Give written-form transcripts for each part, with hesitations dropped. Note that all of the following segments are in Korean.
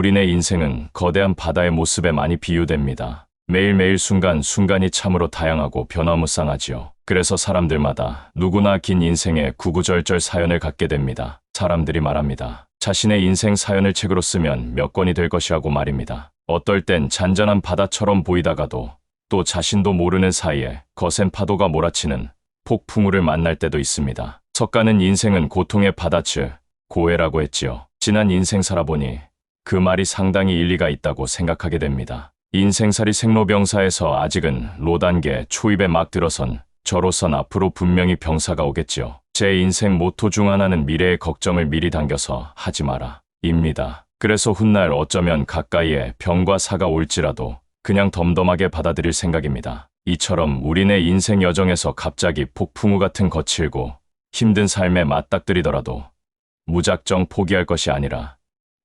우리네 인생은 거대한 바다의 모습에 많이 비유됩니다. 매일매일 순간순간이 참으로 다양하고 변화무쌍하지요. 그래서 사람들마다 누구나 긴 인생에 구구절절 사연을 갖게 됩니다. 사람들이 말합니다. 자신의 인생 사연을 책으로 쓰면 몇 권이 될 것이라고 말입니다. 어떨 땐 잔잔한 바다처럼 보이다가도 또 자신도 모르는 사이에 거센 파도가 몰아치는 폭풍우를 만날 때도 있습니다. 석가는 인생은 고통의 바다 즉 고해라고 했지요. 지난 인생 살아보니 그 말이 상당히 일리가 있다고 생각하게 됩니다. 인생살이 생로병사에서 아직은 로단계 초입에 막 들어선 저로선 앞으로 분명히 병사가 오겠지요. 제 인생 모토 중 하나는 미래의 걱정을 미리 당겨서 하지 마라 입니다. 그래서 훗날 어쩌면 가까이에 병과 사가 올지라도 그냥 덤덤하게 받아들일 생각입니다. 이처럼 우리네 인생 여정에서 갑자기 폭풍우 같은 거칠고 힘든 삶에 맞닥뜨리더라도 무작정 포기할 것이 아니라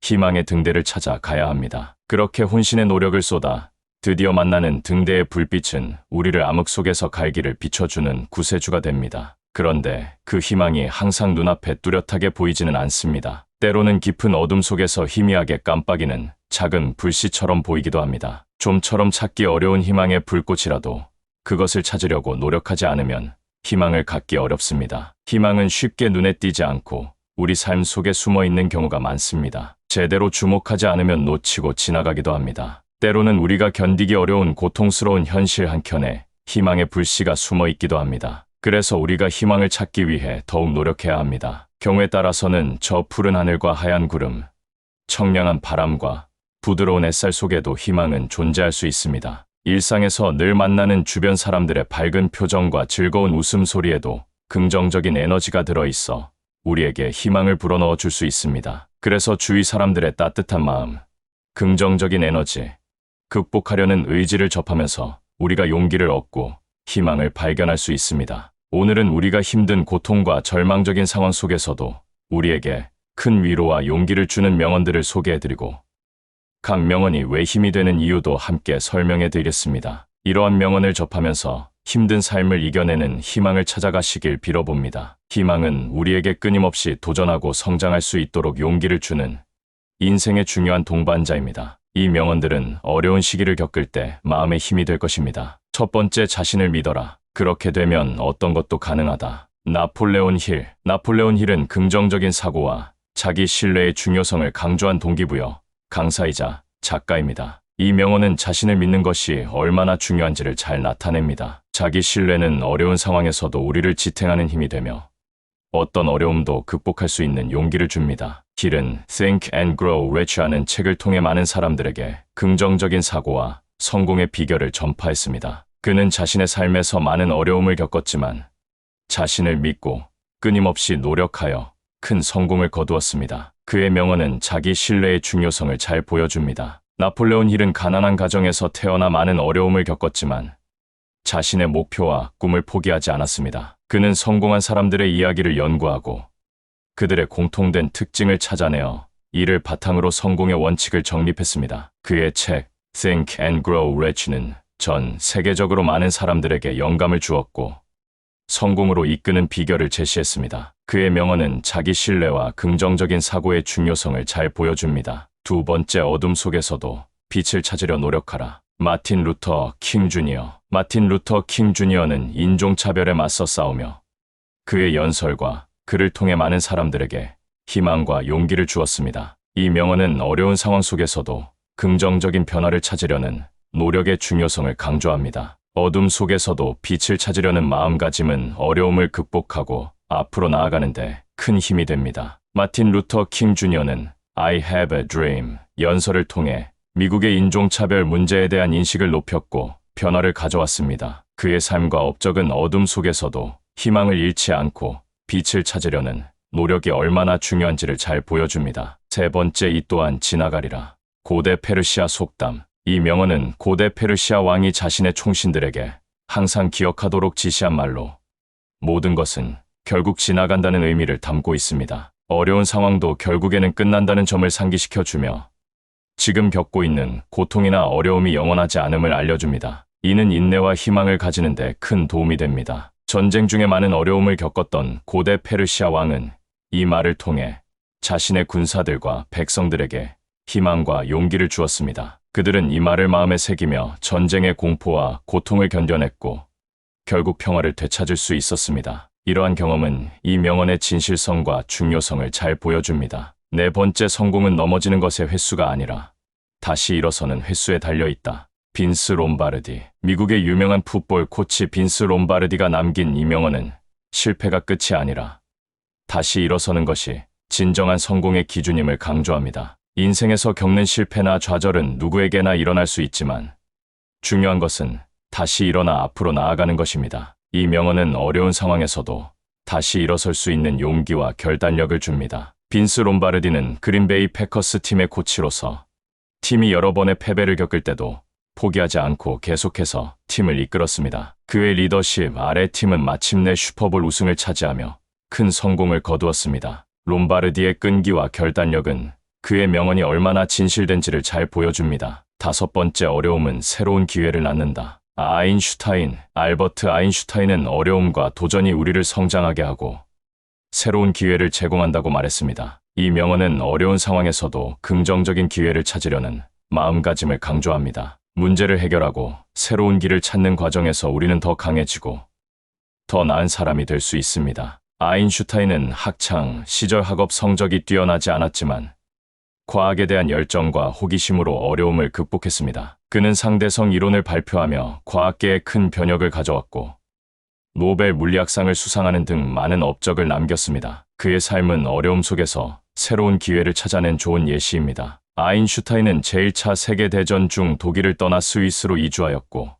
희망의 등대를 찾아 가야 합니다. 그렇게 혼신의 노력을 쏟아 드디어 만나는 등대의 불빛은 우리를 암흑 속에서 갈 길을 비춰주는 구세주가 됩니다. 그런데 그 희망이 항상 눈앞에 뚜렷하게 보이지는 않습니다. 때로는 깊은 어둠 속에서 희미하게 깜빡이는 작은 불씨처럼 보이기도 합니다. 좀처럼 찾기 어려운 희망의 불꽃이라도 그것을 찾으려고 노력하지 않으면 희망을 갖기 어렵습니다. 희망은 쉽게 눈에 띄지 않고 우리 삶 속에 숨어 있는 경우가 많습니다. 제대로 주목하지 않으면 놓치고 지나가기도 합니다. 때로는 우리가 견디기 어려운 고통스러운 현실 한켠에 희망의 불씨가 숨어 있기도 합니다. 그래서 우리가 희망을 찾기 위해 더욱 노력해야 합니다. 경우에 따라서는 저 푸른 하늘과 하얀 구름, 청량한 바람과 부드러운 햇살 속에도 희망은 존재할 수 있습니다. 일상에서 늘 만나는 주변 사람들의 밝은 표정과 즐거운 웃음소리에도 긍정적인 에너지가 들어있어 우리에게 희망을 불어넣어 줄 수 있습니다. 그래서 주위 사람들의 따뜻한 마음, 긍정적인 에너지, 극복하려는 의지를 접하면서 우리가 용기를 얻고 희망을 발견할 수 있습니다. 오늘은 우리가 힘든 고통과 절망적인 상황 속에서도 우리에게 큰 위로와 용기를 주는 명언들을 소개해드리고 각 명언이 왜 힘이 되는 이유도 함께 설명해 드리겠습니다. 이러한 명언을 접하면서 힘든 삶을 이겨내는 희망을 찾아가시길 빌어봅니다. 희망은 우리에게 끊임없이 도전하고 성장할 수 있도록 용기를 주는 인생의 중요한 동반자입니다. 이 명언들은 어려운 시기를 겪을 때 마음의 힘이 될 것입니다. 첫 번째, 자신을 믿어라. 그렇게 되면 어떤 것도 가능하다. 나폴레온 힐. 나폴레온 힐은 긍정적인 사고와 자기 신뢰의 중요성을 강조한 동기부여 강사이자 작가입니다. 이 명언은 자신을 믿는 것이 얼마나 중요한지를 잘 나타냅니다. 자기 신뢰는 어려운 상황에서도 우리를 지탱하는 힘이 되며 어떤 어려움도 극복할 수 있는 용기를 줍니다. 힐은 Think and Grow Rich라는 책을 통해 많은 사람들에게 긍정적인 사고와 성공의 비결을 전파했습니다. 그는 자신의 삶에서 많은 어려움을 겪었지만 자신을 믿고 끊임없이 노력하여 큰 성공을 거두었습니다. 그의 명언은 자기 신뢰의 중요성을 잘 보여줍니다. 나폴레온 힐은 가난한 가정에서 태어나 많은 어려움을 겪었지만 자신의 목표와 꿈을 포기하지 않았습니다. 그는 성공한 사람들의 이야기를 연구하고 그들의 공통된 특징을 찾아내어 이를 바탕으로 성공의 원칙을 정립했습니다. 그의 책 Think and Grow Rich는 전 세계적으로 많은 사람들에게 영감을 주었고 성공으로 이끄는 비결을 제시했습니다. 그의 명언은 자기 신뢰와 긍정적인 사고의 중요성을 잘 보여줍니다. 두 번째, 어둠 속에서도 빛을 찾으려 노력하라. 마틴 루터 킹 주니어. 마틴 루터 킹 주니어는 인종차별에 맞서 싸우며 그의 연설과 그를 통해 많은 사람들에게 희망과 용기를 주었습니다. 이 명언은 어려운 상황 속에서도 긍정적인 변화를 찾으려는 노력의 중요성을 강조합니다. 어둠 속에서도 빛을 찾으려는 마음가짐은 어려움을 극복하고 앞으로 나아가는데 큰 힘이 됩니다. 마틴 루터 킹 주니어는 I have a dream 연설을 통해 미국의 인종차별 문제에 대한 인식을 높였고 변화를 가져왔습니다. 그의 삶과 업적은 어둠 속에서도 희망을 잃지 않고 빛을 찾으려는 노력이 얼마나 중요한지를 잘 보여줍니다. 세 번째, 이 또한 지나가리라. 고대 페르시아 속담. 이 명언은 고대 페르시아 왕이 자신의 총신들에게 항상 기억하도록 지시한 말로 모든 것은 결국 지나간다는 의미를 담고 있습니다. 어려운 상황도 결국에는 끝난다는 점을 상기시켜주며 지금 겪고 있는 고통이나 어려움이 영원하지 않음을 알려줍니다. 이는 인내와 희망을 가지는 데 큰 도움이 됩니다. 전쟁 중에 많은 어려움을 겪었던 고대 페르시아 왕은 이 말을 통해 자신의 군사들과 백성들에게 희망과 용기를 주었습니다. 그들은 이 말을 마음에 새기며 전쟁의 공포와 고통을 견뎌냈고 결국 평화를 되찾을 수 있었습니다. 이러한 경험은 이 명언의 진실성과 중요성을 잘 보여줍니다. 네 번째 성공은 넘어지는 것의 횟수가 아니라 다시 일어서는 횟수에 달려있다. 빈스 롬바르디. 미국의 유명한 풋볼 코치 빈스 롬바르디가 남긴 이 명언은 실패가 끝이 아니라 다시 일어서는 것이 진정한 성공의 기준임을 강조합니다. 인생에서 겪는 실패나 좌절은 누구에게나 일어날 수 있지만 중요한 것은 다시 일어나 앞으로 나아가는 것입니다. 이 명언은 어려운 상황에서도 다시 일어설 수 있는 용기와 결단력을 줍니다. 빈스 롬바르디는 그린베이 패커스 팀의 코치로서 팀이 여러 번의 패배를 겪을 때도 포기하지 않고 계속해서 팀을 이끌었습니다. 그의 리더십 아래 팀은 마침내 슈퍼볼 우승을 차지하며 큰 성공을 거두었습니다. 롬바르디의 끈기와 결단력은 그의 명언이 얼마나 진실된지를 잘 보여줍니다. 다섯 번째 어려움은 새로운 기회를 낳는다. 알버트 아인슈타인은 어려움과 도전이 우리를 성장하게 하고 새로운 기회를 제공한다고 말했습니다. 이 명언은 어려운 상황에서도 긍정적인 기회를 찾으려는 마음가짐을 강조합니다. 문제를 해결하고 새로운 길을 찾는 과정에서 우리는 더 강해지고 더 나은 사람이 될 수 있습니다. 아인슈타인은 학창 시절 학업 성적이 뛰어나지 않았지만 과학에 대한 열정과 호기심으로 어려움을 극복했습니다. 그는 상대성 이론을 발표하며 과학계에 큰 변혁을 가져왔고 노벨 물리학상을 수상하는 등 많은 업적을 남겼습니다. 그의 삶은 어려움 속에서 새로운 기회를 찾아낸 좋은 예시입니다. 아인슈타인은 제1차 세계대전 중 독일을 떠나 스위스로 이주하였고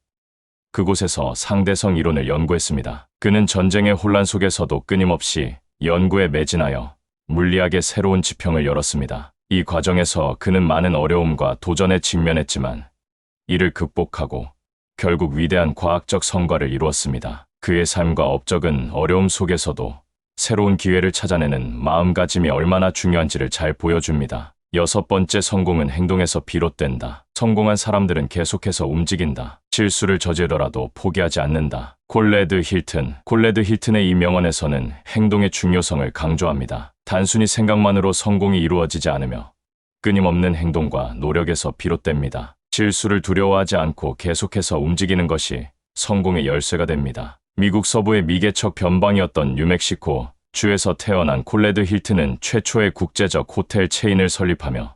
그곳에서 상대성 이론을 연구했습니다. 그는 전쟁의 혼란 속에서도 끊임없이 연구에 매진하여 물리학의 새로운 지평을 열었습니다. 이 과정에서 그는 많은 어려움과 도전에 직면했지만 이를 극복하고 결국 위대한 과학적 성과를 이루었습니다. 그의 삶과 업적은 어려움 속에서도 새로운 기회를 찾아내는 마음가짐이 얼마나 중요한지를 잘 보여줍니다. 여섯 번째 성공은 행동에서 비롯된다. 성공한 사람들은 계속해서 움직인다. 실수를 저지르더라도 포기하지 않는다. 콜레드 힐튼의 이 명언에서는 행동의 중요성을 강조합니다. 단순히 생각만으로 성공이 이루어지지 않으며 끊임없는 행동과 노력에서 비롯됩니다. 실수를 두려워하지 않고 계속해서 움직이는 것이 성공의 열쇠가 됩니다. 미국 서부의 미개척 변방이었던 뉴멕시코 주에서 태어난 콜레드 힐튼은 최초의 국제적 호텔 체인을 설립하며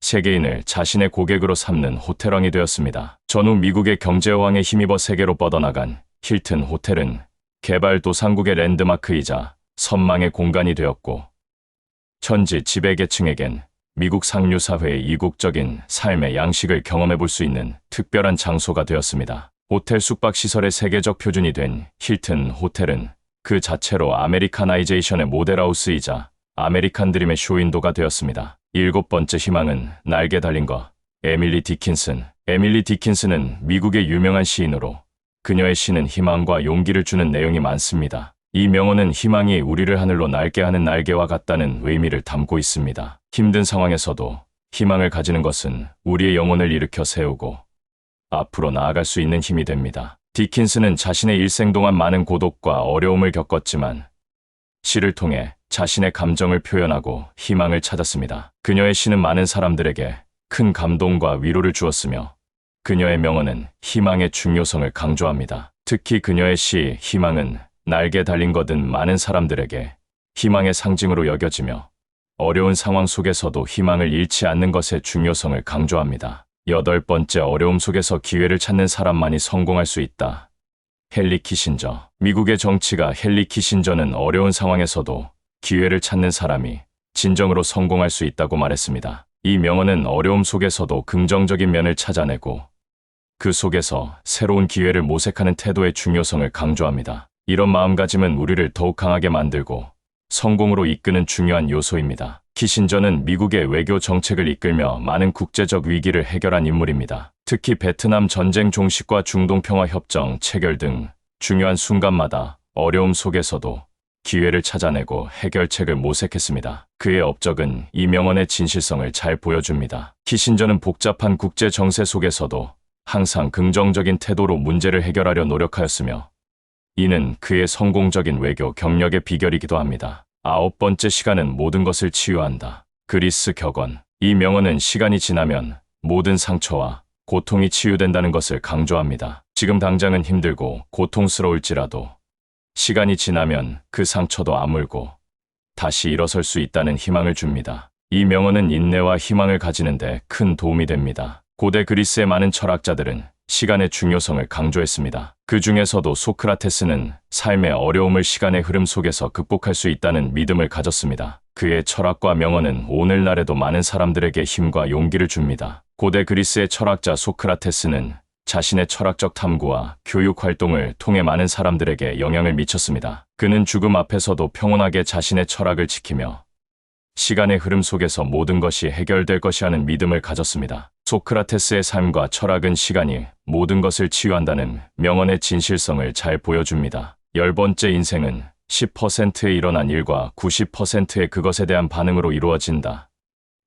세계인을 자신의 고객으로 삼는 호텔왕이 되었습니다. 전후 미국의 경제호황에 힘입어 세계로 뻗어나간 힐튼 호텔은 개발도상국의 랜드마크이자 선망의 공간이 되었고 현지 지배계층에겐 미국 상류사회의 이국적인 삶의 양식을 경험해 볼 수 있는 특별한 장소가 되었습니다. 호텔 숙박시설의 세계적 표준이 된 힐튼 호텔은 그 자체로 아메리카나이제이션의 모델하우스이자 아메리칸 드림의 쇼윈도가 되었습니다. 일곱 번째 희망은 날개 달린 것. 에밀리 디킨슨은 미국의 유명한 시인으로 그녀의 시는 희망과 용기를 주는 내용이 많습니다. 이 명언은 희망이 우리를 하늘로 날게 하는 날개와 같다는 의미를 담고 있습니다. 힘든 상황에서도 희망을 가지는 것은 우리의 영혼을 일으켜 세우고 앞으로 나아갈 수 있는 힘이 됩니다. 디킨슨은 자신의 일생 동안 많은 고독과 어려움을 겪었지만 시를 통해 자신의 감정을 표현하고 희망을 찾았습니다. 그녀의 시는 많은 사람들에게 큰 감동과 위로를 주었으며 그녀의 명언은 희망의 중요성을 강조합니다. 특히 그녀의 시 희망은 날개 달린 것은 많은 사람들에게 희망의 상징으로 여겨지며 어려운 상황 속에서도 희망을 잃지 않는 것의 중요성을 강조합니다. 여덟 번째 어려움 속에서 기회를 찾는 사람만이 성공할 수 있다. 헨리 키신저. 미국의 정치가 헨리 키신저는 어려운 상황에서도 기회를 찾는 사람이 진정으로 성공할 수 있다고 말했습니다. 이 명언은 어려움 속에서도 긍정적인 면을 찾아내고 그 속에서 새로운 기회를 모색하는 태도의 중요성을 강조합니다. 이런 마음가짐은 우리를 더욱 강하게 만들고 성공으로 이끄는 중요한 요소입니다. 키신저는 미국의 외교 정책을 이끌며 많은 국제적 위기를 해결한 인물입니다. 특히 베트남 전쟁 종식과 중동 평화 협정 체결 등 중요한 순간마다 어려움 속에서도 기회를 찾아내고 해결책을 모색했습니다. 그의 업적은 이 명언의 진실성을 잘 보여줍니다. 키신저는 복잡한 국제 정세 속에서도 항상 긍정적인 태도로 문제를 해결하려 노력하였으며 이는 그의 성공적인 외교 경력의 비결이기도 합니다. 아홉 번째 시간은 모든 것을 치유한다. 그리스 격언. 이 명언은 시간이 지나면 모든 상처와 고통이 치유된다는 것을 강조합니다. 지금 당장은 힘들고 고통스러울지라도 시간이 지나면 그 상처도 아물고 다시 일어설 수 있다는 희망을 줍니다. 이 명언은 인내와 희망을 가지는데 큰 도움이 됩니다. 고대 그리스의 많은 철학자들은 시간의 중요성을 강조했습니다. 그 중에서도 소크라테스는 삶의 어려움을 시간의 흐름 속에서 극복할 수 있다는 믿음을 가졌습니다. 그의 철학과 명언은 오늘날에도 많은 사람들에게 힘과 용기를 줍니다. 고대 그리스의 철학자 소크라테스는 자신의 철학적 탐구와 교육 활동을 통해 많은 사람들에게 영향을 미쳤습니다. 그는 죽음 앞에서도 평온하게 자신의 철학을 지키며 시간의 흐름 속에서 모든 것이 해결될 것이라는 믿음을 가졌습니다. 소크라테스의 삶과 철학은 시간이 모든 것을 치유한다는 명언의 진실성을 잘 보여줍니다. 10번째 인생은 10%에 일어난 일과 90%의 그것에 대한 반응으로 이루어진다.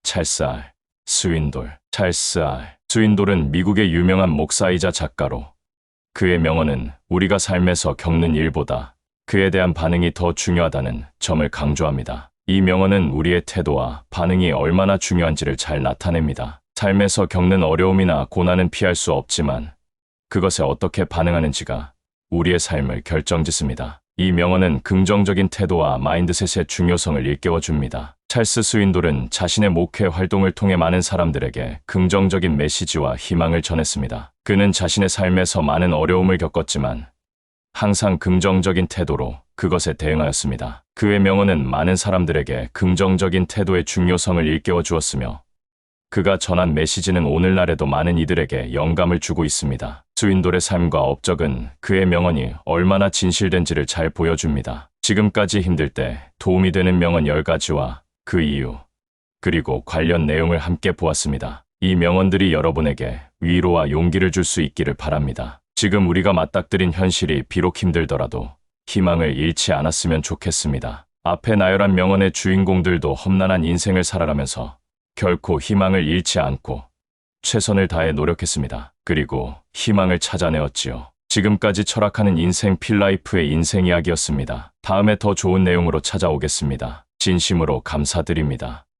찰스 R. 스윈돌. 찰스 R. 스윈돌은 미국의 유명한 목사이자 작가로 그의 명언은 우리가 삶에서 겪는 일보다 그에 대한 반응이 더 중요하다는 점을 강조합니다. 이 명언은 우리의 태도와 반응이 얼마나 중요한지를 잘 나타냅니다. 삶에서 겪는 어려움이나 고난은 피할 수 없지만 그것에 어떻게 반응하는지가 우리의 삶을 결정짓습니다. 이 명언은 긍정적인 태도와 마인드셋의 중요성을 일깨워줍니다. 찰스 스윈돌은 자신의 목회 활동을 통해 많은 사람들에게 긍정적인 메시지와 희망을 전했습니다. 그는 자신의 삶에서 많은 어려움을 겪었지만 항상 긍정적인 태도로 그것에 대응하였습니다. 그의 명언은 많은 사람들에게 긍정적인 태도의 중요성을 일깨워 주었으며 그가 전한 메시지는 오늘날에도 많은 이들에게 영감을 주고 있습니다. 스윈돌의 삶과 업적은 그의 명언이 얼마나 진실된지를 잘 보여줍니다. 지금까지 힘들 때 도움이 되는 명언 10가지와 그 이유, 그리고 관련 내용을 함께 보았습니다. 이 명언들이 여러분에게 위로와 용기를 줄 수 있기를 바랍니다. 지금 우리가 맞닥뜨린 현실이 비록 힘들더라도 희망을 잃지 않았으면 좋겠습니다. 앞에 나열한 명언의 주인공들도 험난한 인생을 살아가면서 결코 희망을 잃지 않고 최선을 다해 노력했습니다. 그리고 희망을 찾아내었지요. 지금까지 철학하는 인생 필라이프의 인생 이야기였습니다. 다음에 더 좋은 내용으로 찾아오겠습니다. 진심으로 감사드립니다.